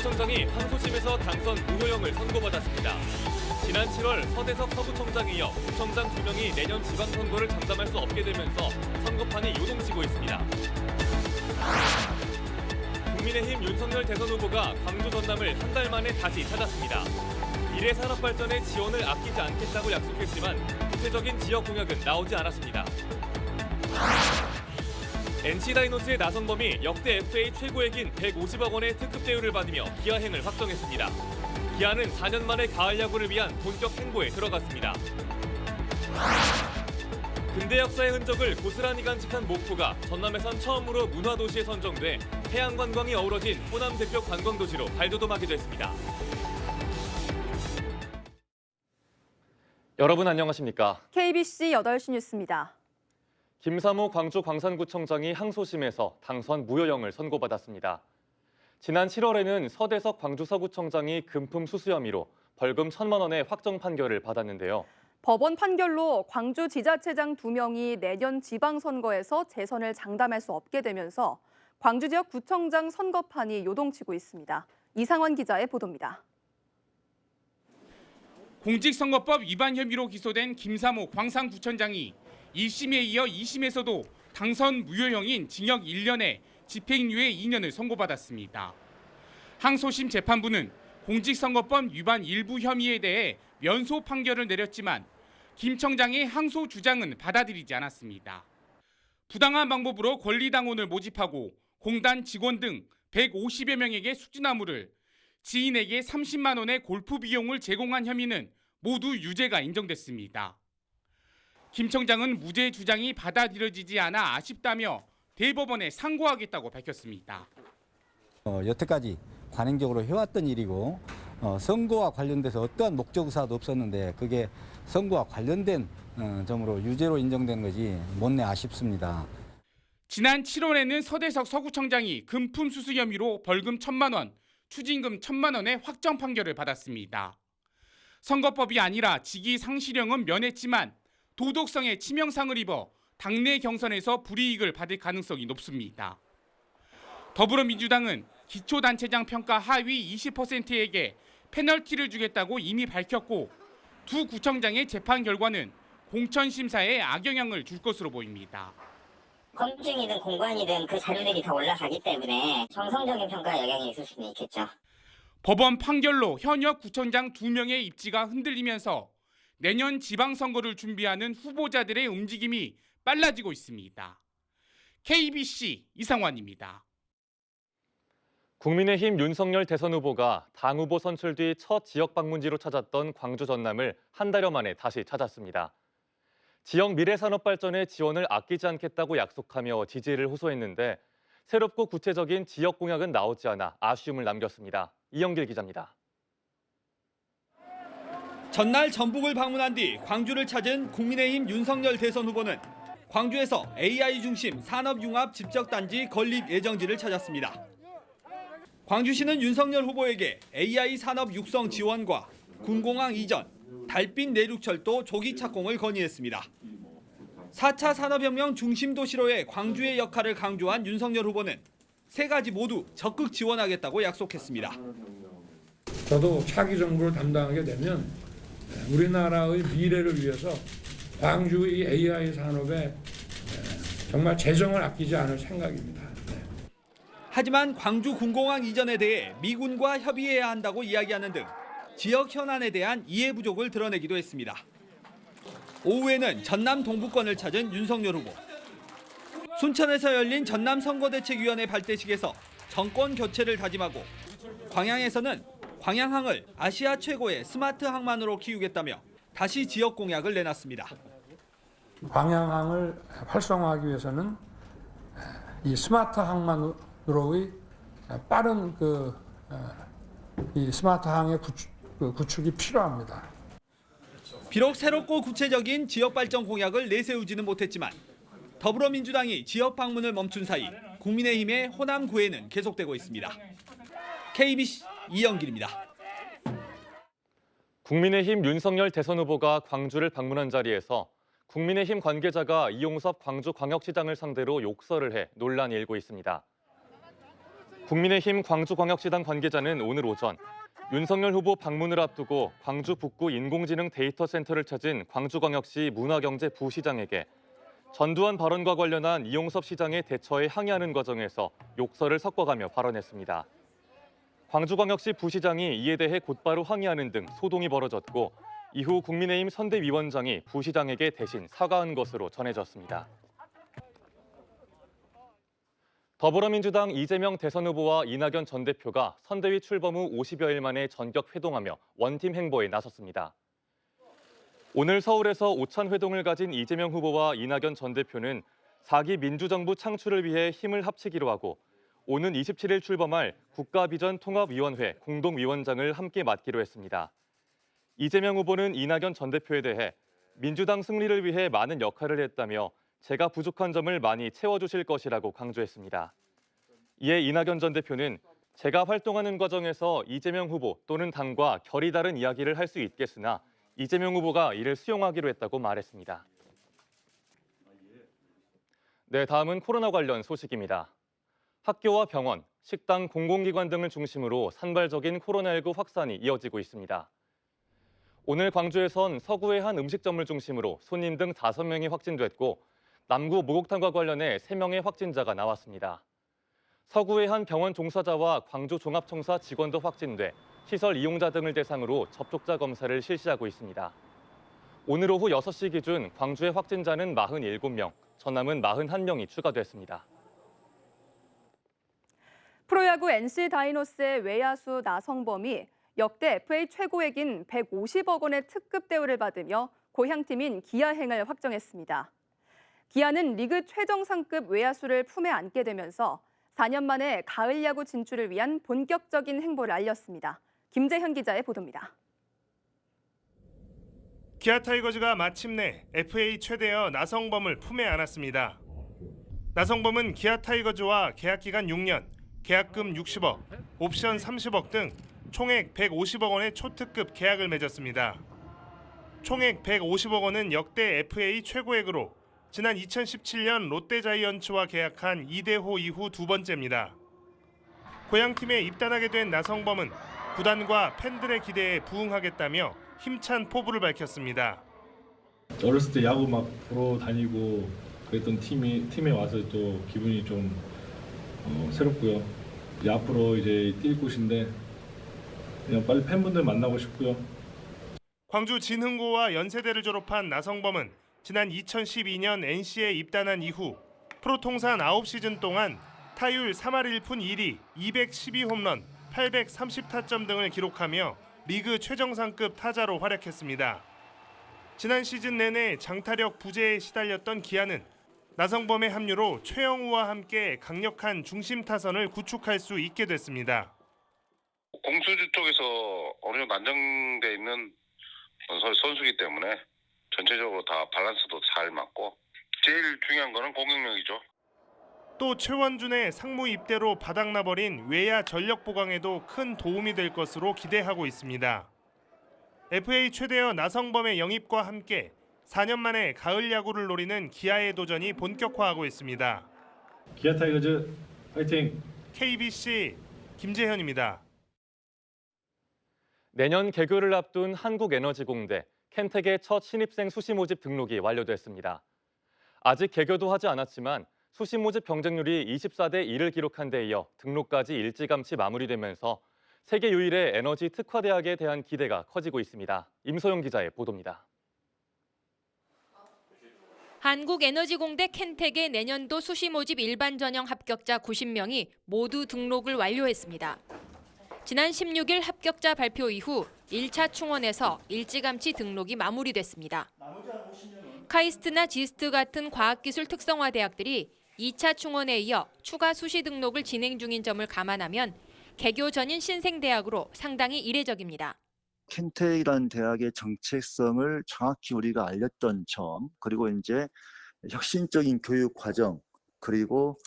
서구청장이 항소심에서 당선 무효형을 선고받았습니다. 지난 7월 서대석 서구청장에 이어 구청장 2명이 내년 지방선거를 장담할 수 없게 되면서 선거판이 요동치고 있습니다. 국민의힘 윤석열 대선 후보가 광주 전남을 한 달 만에 다시 찾았습니다. 미래 산업 발전에 지원을 아끼지 않겠다고 약속했지만 구체적인 지역 공약은 나오지 않았습니다. NC다이노스의 나성범이 역대 FA 최고액인 150억 원의 특급 대우를 받으며 기아행을 확정했습니다. 기아는 4년 만에 가을 야구를 위한 본격 행보에 들어갔습니다. 근대 역사의 흔적을 고스란히 간직한 목포가 전남에선 처음으로 문화도시에 선정돼 해양 관광이 어우러진 호남 대표 관광도시로 발돋움하게 됐습니다. 여러분 안녕하십니까? KBC 8시 뉴스입니다. 김삼호 광주 광산구청장이 항소심에서 당선 무효형을 선고받았습니다. 지난 7월에는 서대석 광주 서구청장이 금품 수수 혐의로 벌금 1,000만 원의 확정 판결을 받았는데요. 법원 판결로 광주 지자체장 2명이 내년 지방선거에서 재선을 장담할 수 없게 되면서 광주 지역 구청장 선거판이 요동치고 있습니다. 이상원 기자의 보도입니다. 공직선거법 위반 혐의로 기소된 김삼호 광산구청장이 1심에 이어 2심에서도 당선 무효형인 징역 1년에 집행유예 2년을 선고받았습니다. 항소심 재판부는 공직선거법 위반 일부 혐의에 대해 면소 판결을 내렸지만 김 청장의 항소 주장은 받아들이지 않았습니다. 부당한 방법으로 권리당원을 모집하고 공단 직원 등 150여 명에게 숙주나무를, 지인에게 30만 원의 골프 비용을 제공한 혐의는 모두 유죄가 인정됐습니다. 김 청장은 무죄 주장이 받아들여지지 않아 아쉽다며 대법원에 상고하겠다고 밝혔습니다. 여태까지 관행적으로 해왔던 일이고 선거와 관련돼서 어떠한 목적 의사도 없었는데 그게 선거와 관련된 점으로 유죄로 인정된 것이 못내 아쉽습니다. 지난 7월에는 서대석 서구청장이 금품 수수 혐의로 벌금 1,000만 원, 추징금 1,000만 원의 확정 판결을 받았습니다. 선거법이 아니라 직위상실형은 면했지만 도덕성에 치명상을 입어 당내 경선에서 불이익을 받을 가능성이 높습니다. 더불어민주당은 기초단체장 평가 하위 20%에게 페널티를 주겠다고 이미 밝혔고 두 구청장의 재판 결과는 공천심사에 악영향을 줄 것으로 보입니다. 검증이든 공관이든 그 자료들이 다 올라가기 때문에 정성적인 평가에 영향이 있을 수는 있겠죠. 법원 판결로 현역 구청장 2명의 입지가 흔들리면서 내년 지방선거를 준비하는 후보자들의 움직임이 빨라지고 있습니다. KBC 이상환입니다. 국민의힘 윤석열 대선 후보가 당 후보 선출 뒤 첫 지역 방문지로 찾았던 광주 전남을 한 달여 만에 다시 찾았습니다. 지역 미래산업 발전에 지원을 아끼지 않겠다고 약속하며 지지를 호소했는데 새롭고 구체적인 지역 공약은 나오지 않아 아쉬움을 남겼습니다. 이영길 기자입니다. 전날 전북을 방문한 뒤 광주를 찾은 국민의힘 윤석열 대선 후보는 광주에서 AI 중심 산업융합 집적단지 건립 예정지를 찾았습니다. 광주시는 윤석열 후보에게 AI 산업 육성 지원과 군공항 이전, 달빛 내륙철도 조기 착공을 건의했습니다. 4차 산업혁명 중심 도시로의 광주의 역할을 강조한 윤석열 후보는 세 가지 모두 적극 지원하겠다고 약속했습니다. 저도 차기 정부를 담당하게 되면 우리나라의 미래를 위해서 광주의 AI 산업에 정말 재정을 아끼지 않을 생각입니다. 하지만 광주 군공항 이전에 대해 미군과 협의해야 한다고 이야기하는 등 지역 현안에 대한 이해 부족을 드러내기도 했습니다. 오후에는 전남 동부권을 찾은 윤석열 후보. 순천에서 열린 전남 선거대책위원회 발대식에서 정권 교체를 다짐하고 광양에서는 광양항을 아시아 최고의 스마트 항만으로 키우겠다며 다시 지역 공약을 내놨습니다. 광양항을 활성화하기 위해서는 이 스마트 항만으로의 빠른 이 스마트 항의 구축이 필요합니다. 비록 새롭고 구체적인 지역 발전 공약을 내세우지는 못했지만 더불어민주당이 지역 방문을 멈춘 사이 국민의힘의 호남 구애는 계속되고 있습니다. KBC 이영길입니다. 국민의힘 윤석열 대선 후보가 광주를 방문한 자리에서 국민의힘 관계자가 이용섭 광주광역시장을 상대로 욕설을 해 논란이 일고 있습니다. 국민의힘 광주광역시당 관계자는 오늘 오전 윤석열 후보 방문을 앞두고 광주 북구 인공지능 데이터센터를 찾은 광주광역시 문화경제 부시장에게 전두환 발언과 관련한 이용섭 시장의 대처에 항의하는 과정에서 욕설을 섞어가며 발언했습니다. 광주광역시 부시장이 이에 대해 곧바로 항의하는 등 소동이 벌어졌고 이후 국민의힘 선대위원장이 부시장에게 대신 사과한 것으로 전해졌습니다. 더불어민주당 이재명 대선 후보와 이낙연 전 대표가 선대위 출범 후 50여일 만에 전격 회동하며 원팀 행보에 나섰습니다. 오늘 서울에서 오찬 회동을 가진 이재명 후보와 이낙연 전 대표는 4기 민주정부 창출을 위해 힘을 합치기로 하고 오는 27일 출범할 국가비전통합위원회 공동위원장을 함께 맡기로 했습니다. 이재명 후보는 이낙연 전 대표에 대해 민주당 승리를 위해 많은 역할을 했다며 제가 부족한 점을 많이 채워주실 것이라고 강조했습니다. 이에 이낙연 전 대표는 제가 활동하는 과정에서 이재명 후보 또는 당과 결이 다른 이야기를 할 수 있겠으나 이재명 후보가 이를 수용하기로 했다고 말했습니다. 네, 다음은 코로나 관련 소식입니다. 학교와 병원, 식당, 공공기관 등을 중심으로 산발적인 코로나19 확산이 이어지고 있습니다. 오늘 광주에선 서구의 한 음식점을 중심으로 손님 등 5명이 확진됐고 남구 목욕탕과 관련해 3명의 확진자가 나왔습니다. 서구의 한 병원 종사자와 광주 종합청사 직원도 확진돼 시설 이용자 등을 대상으로 접촉자 검사를 실시하고 있습니다. 오늘 오후 6시 기준 광주의 확진자는 47명, 전남은 41명이 추가됐습니다. 프로야구 NC 다이노스의 외야수 나성범이 역대 FA 최고액인 150억 원의 특급 대우를 받으며 고향팀인 기아행을 확정했습니다. 기아는 리그 최정상급 외야수를 품에 안게 되면서 4년 만에 가을 야구 진출을 위한 본격적인 행보를 알렸습니다. 김재현 기자의 보도입니다. 기아 타이거즈가 마침내 FA 최대어 나성범을 품에 안았습니다. 나성범은 기아 타이거즈와 계약 기간 6년, 계약금 60억, 옵션 30억 등 총액 150억 원의 초특급 계약을 맺었습니다. 총액 150억 원은 역대 FA 최고액으로 지난 2017년 롯데자이언츠와 계약한 이대호 이후 두 번째입니다. 고향팀에 입단하게 된 나성범은 구단과 팬들의 기대에 부응하겠다며 힘찬 포부를 밝혔습니다. 어렸을 때 야구 막 보러 다니고 그랬던 팀에 와서 또 기분이 좀 새롭고요. 이제 앞으로 이제 뛸 곳인데 그냥 빨리 팬분들 만나고 싶고요. 광주 진흥고와 연세대를 졸업한 나성범은 지난 2012년 NC에 입단한 이후 프로 통산 9시즌 동안 타율 3할 1푼 1리, 212홈런, 830타점 등을 기록하며 리그 최정상급 타자로 활약했습니다. 지난 시즌 내내 장타력 부재에 시달렸던 기아는 나성범의 합류로 최영우와 함께 강력한 중심 타선을 구축할 수 있게 됐습니다. 공수주 쪽에서 어느 정도 안정돼 있는 선수이기 때문에 전체적으로 다 밸런스도 잘 맞고 제일 중요한 거는 공격력이죠. 또 최원준의 상무 입대로 바닥나버린 외야 전력 보강에도 큰 도움이 될 것으로 기대하고 있습니다. FA 최대어 나성범의 영입과 함께 4년 만에 가을 야구를 노리는 기아의 도전이 본격화하고 있습니다. 기아 타이거즈 파이팅! KBC 김재현입니다. 내년 개교를 앞둔 한국에너지공대 켄텍의 첫 신입생 수시 모집 등록이 완료됐습니다. 아직 개교도 하지 않았지만 수시 모집 경쟁률이 24대 1을 기록한 데 이어 등록까지 일찌감치 마무리되면서 세계 유일의 에너지 특화대학에 대한 기대가 커지고 있습니다. 임소영 기자의 보도입니다. 한국에너지공대 켄텍의 내년도 수시 모집 일반 전형 합격자 90명이 모두 등록을 완료했습니다. 지난 16일 합격자 발표 이후 1차 충원에서 일찌감치 등록이 마무리됐습니다. 카이스트나 지스트 같은 과학기술 특성화 대학들이 2차 충원에 이어 추가 수시 등록을 진행 중인 점을 감안하면 개교 전인 신생대학으로 상당히 이례적입니다. 켄텍이라는 대학의 정체성을 정확히 우리가 알렸던 점, 그리고 이제 혁신적인 교육 과정, 그리고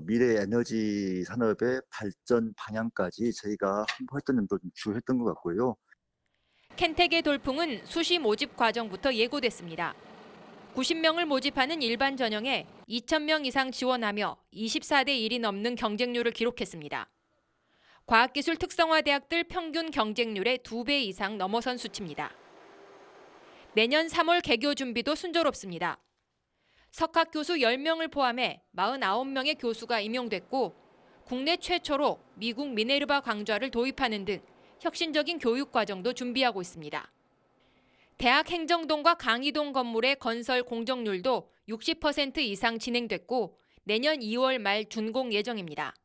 미래 에너지 산업의 발전 방향까지 저희가 홍보했던 점도 주요했던 것 같고요. 켄텍의 돌풍은 수시 모집 과정부터 예고됐습니다. 90명을 모집하는 일반 전형에 2,000명 이상 지원하며 24대 1이 넘는 경쟁률을 기록했습니다. 과학기술 특성화 대학들 평균 경쟁률의 2배 이상 넘어선 수치입니다. 내년 3월 개교 준비도 순조롭습니다. 석학 교수 10명을 포함해 49명의 교수가 임용됐고 국내 최초로 미국 미네르바 강좌를 도입하는 등 혁신적인 교육 과정도 준비하고 있습니다. 대학 행정동과 강의동 건물의 건설 공정률도 60% 이상 진행됐고 내년 2월 말 준공 예정입니다.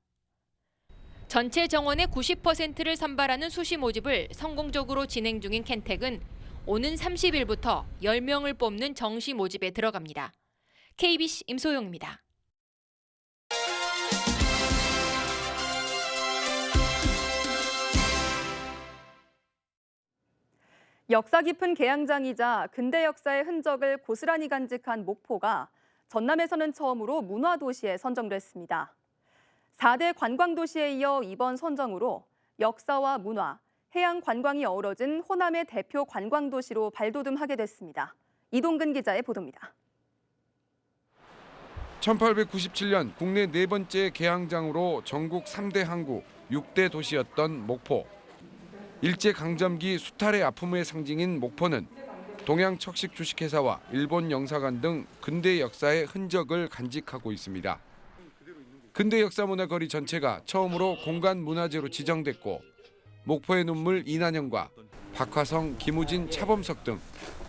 전체 정원의 90%를 선발하는 수시 모집을 성공적으로 진행 중인 켄텍은 오는 30일부터 10명을 뽑는 정시 모집에 들어갑니다. KBC 임소영입니다. 역사 깊은 개항장이자 근대 역사의 흔적을 고스란히 간직한 목포가 전남에서는 처음으로 문화도시에 선정됐습니다. 4대 관광도시에 이어 이번 선정으로 역사와 문화, 해양 관광이 어우러진 호남의 대표 관광도시로 발돋움하게 됐습니다. 이동근 기자의 보도입니다. 1897년 국내 네 번째 개항장으로 전국 3대 항구, 6대 도시였던 목포. 일제강점기 수탈의 아픔의 상징인 목포는 동양척식 주식회사와 일본 영사관 등 근대 역사의 흔적을 간직하고 있습니다. 근대 역사문화 거리 전체가 처음으로 공간문화재로 지정됐고 목포의 눈물 이난영과 박화성, 김우진, 차범석 등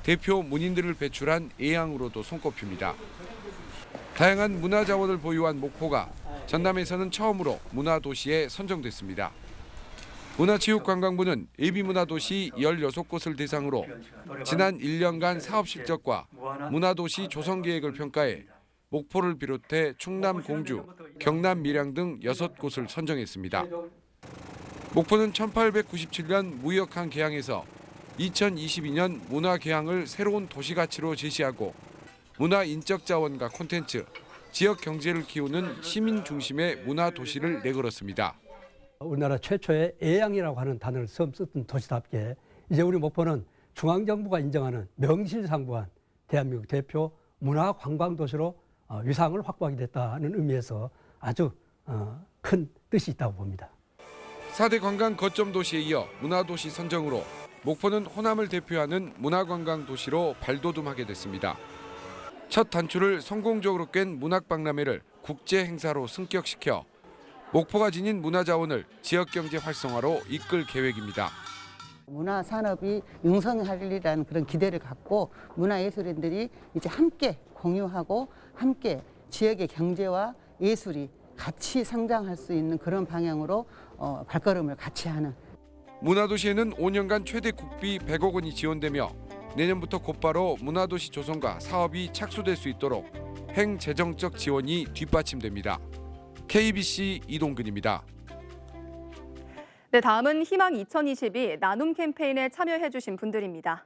대표 문인들을 배출한 예양으로도 손꼽힙니다. 다양한 문화자원을 보유한 목포가 전남에서는 처음으로 문화도시에 선정됐습니다. 문화체육관광부는 예비문화도시 16곳을 대상으로 지난 1년간 사업 실적과 문화도시 조성계획을 평가해 목포를 비롯해 충남 공주, 경남 밀양 등 6곳을 선정했습니다. 목포는 1897년 무역항 개항에서 2022년 문화개항을 새로운 도시가치로 제시하고 문화인적 자원과 콘텐츠, 지역 경제를 키우는 시민 중심의 문화도시를 내걸었습니다. 우리나라 최초의 예양이라고 하는 단어를 처음 썼던 도시답게 이제 우리 목포는 중앙정부가 인정하는 명실상부한 대한민국 대표 문화관광도시로 위상을 확보하게 됐다는 의미에서 아주 큰 뜻이 있다고 봅니다. 4대 관광 거점 도시에 이어 문화도시 선정으로 목포는 호남을 대표하는 문화관광도시로 발돋움하게 됐습니다. 첫 단추를 성공적으로 깬 문학박람회를 국제행사로 승격시켜 목포가 지닌 문화자원을 지역경제 활성화로 이끌 계획입니다. 문화산업이 융성하리라는 그런 기대를 갖고 문화예술인들이 이제 함께 공유하고 함께 지역의 경제와 예술이 같이 성장할 수 있는 그런 방향으로 발걸음을 같이 하는. 문화도시에는 5년간 최대 국비 100억 원이 지원되며 내년부터 곧바로 문화도시 조성과 사업이 착수될 수 있도록 행재정적 지원이 뒷받침됩니다. KBC 이동근입니다. 네, 다음은 희망 2022 나눔 캠페인에 참여해 주신 분들입니다.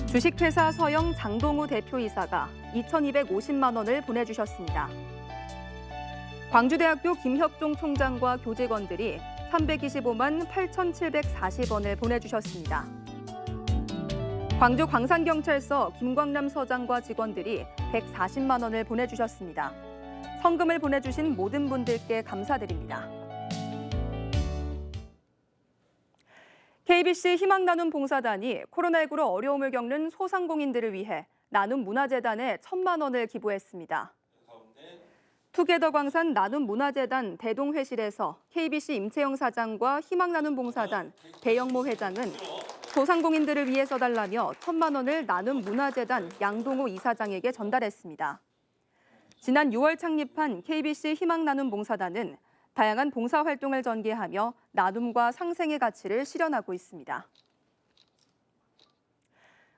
주식회사 서영 장동우 대표이사가 2,250만 원을 보내주셨습니다. 광주대학교 김혁종 총장과 교직원들이 325만 8,740원을 보내주셨습니다. 광주 광산경찰서 김광남 서장과 직원들이 140만 원을 보내주셨습니다. 성금을 보내주신 모든 분들께 감사드립니다. KBC 희망나눔 봉사단이 코로나19로 어려움을 겪는 소상공인들을 위해 나눔 문화재단에 1,000만 원을 기부했습니다. 투게더 광산 나눔 문화재단 대동회실에서 KBC 임채영 사장과 희망나눔 봉사단 배영모 회장은 소상공인들을 위해 써달라며 1,000만 원을 나눔 문화재단 양동호 이사장에게 전달했습니다. 지난 6월 창립한 KBC 희망나눔 봉사단은 다양한 봉사활동을 전개하며 나눔과 상생의 가치를 실현하고 있습니다.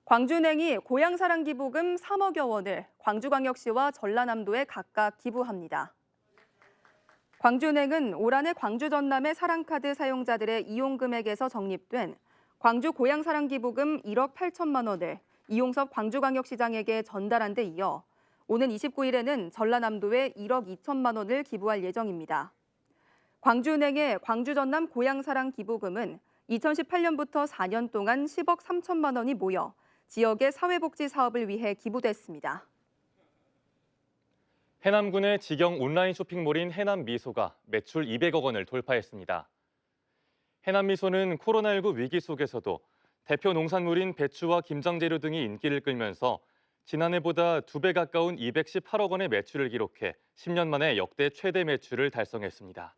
광주은행이 고향사랑기부금 3억여 원을 광주광역시와 전라남도에 각각 기부합니다. 광주은행은 올 한해 광주 전남의 사랑카드 사용자들의 이용금액에서 적립된 광주 고향사랑기부금 1억 8천만 원을 이용섭 광주광역시장에게 전달한 데 이어 오는 29일에는 전라남도에 1억 2천만 원을 기부할 예정입니다. 광주은행의 광주전남 고향사랑 기부금은 2018년부터 4년 동안 10억 3천만 원이 모여 지역의 사회복지 사업을 위해 기부됐습니다. 해남군의 직영 온라인 쇼핑몰인 해남미소가 매출 200억 원을 돌파했습니다. 해남미소는 코로나19 위기 속에서도 대표 농산물인 배추와 김장재료 등이 인기를 끌면서 지난해보다 2배 가까운 218억 원의 매출을 기록해 10년 만에 역대 최대 매출을 달성했습니다.